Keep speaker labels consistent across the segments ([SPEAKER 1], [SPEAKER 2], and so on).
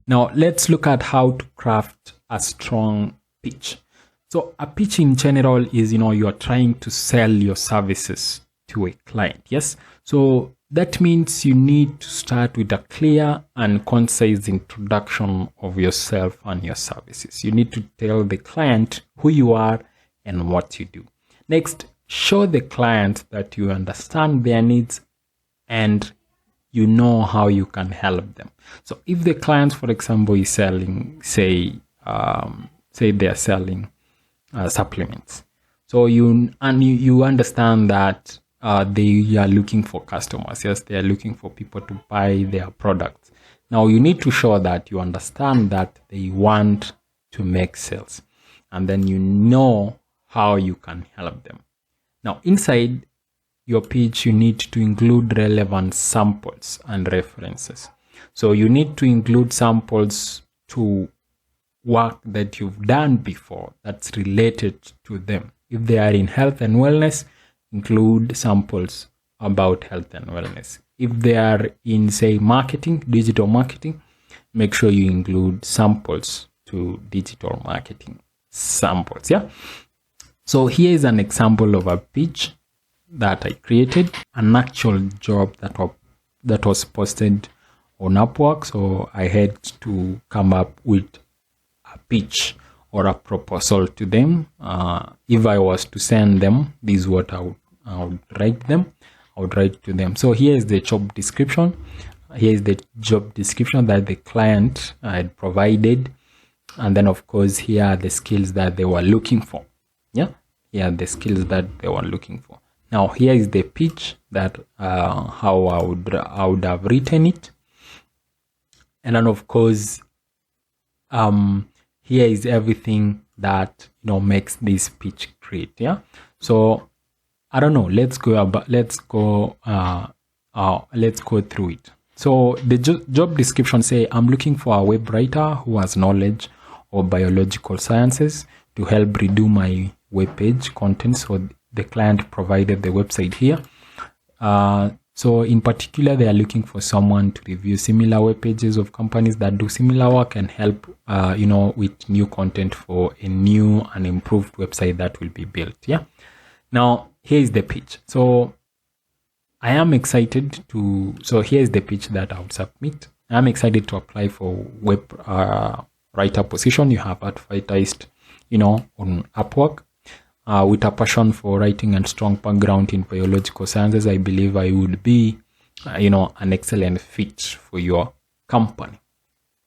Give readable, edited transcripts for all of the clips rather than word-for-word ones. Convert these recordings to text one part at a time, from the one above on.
[SPEAKER 1] Now let's look at how to craft a strong pitch. So a pitch in general is, you're trying to sell your services to a client. Yes. So that means you need to start with a clear and concise introduction of yourself and your services. You need to tell the client who you are and what you do. Next, show the client that you understand their needs and you know how you can help them. So if the client, for example, is selling, say they're selling supplements, so you understand that they are looking for customers. Yes, they are looking for people to buy their products. Now you need to show that you understand that they want to make sales, and then you know how you can help them. Now inside your pitch, you need to include relevant samples and references. So you need to include samples to work that you've done before that's related to them. If they are in health and wellness, include samples about health and wellness. If they are in, say, marketing, digital marketing, make sure you include samples to digital marketing samples. Yeah. So here is an example of a pitch that I created, an actual job that was posted on Upwork. So I had to come up with a pitch or a proposal to them. If I was to send them, this is what I would write them. I would write to them. So here is the job description. Here is the job description that the client had provided. And then, of course, here are the skills that they were looking for. Yeah, here are the skills that they were looking for. Now here is the pitch that how I would have written it, and then of course here is everything that makes this pitch great. Yeah. So I don't know. Let's go through it. So the job description say, I'm looking for a web writer who has knowledge of biological sciences to help redo my web page content. So the client provided the website here. So in particular, they are looking for someone to review similar web pages of companies that do similar work and help, with new content for a new and improved website that will be built. Yeah. Now here is the pitch. So I am excited so here's the pitch that I would submit. I'm excited to apply for web writer position you have advertised, on Upwork. With a passion for writing and strong background in biological sciences, I believe I would be, an excellent fit for your company.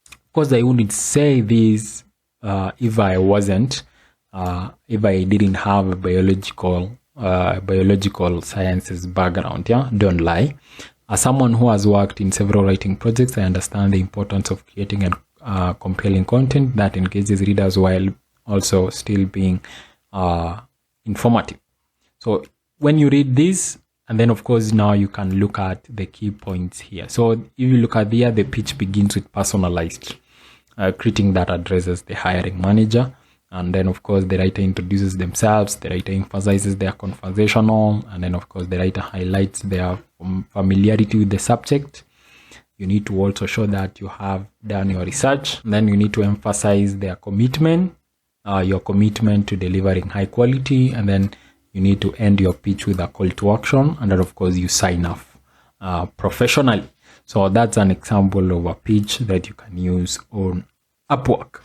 [SPEAKER 1] Of course, I wouldn't say this if I didn't have a biological sciences background. Yeah, don't lie. As someone who has worked in several writing projects, I understand the importance of creating a compelling content that engages readers while also still being informative. So when you read this, and then of course now you can look at the key points here. So if you look at here, the pitch begins with personalized greeting that addresses the hiring manager, and then of course the writer introduces themselves, the writer emphasizes their conversational, and then of course the writer highlights their familiarity with the subject. You need to also show that you have done your research, and then you need to emphasize their commitment, your commitment to delivering high quality, and then you need to end your pitch with a call to action, and then of course you sign off professionally. So that's an example of a pitch that you can use on Upwork.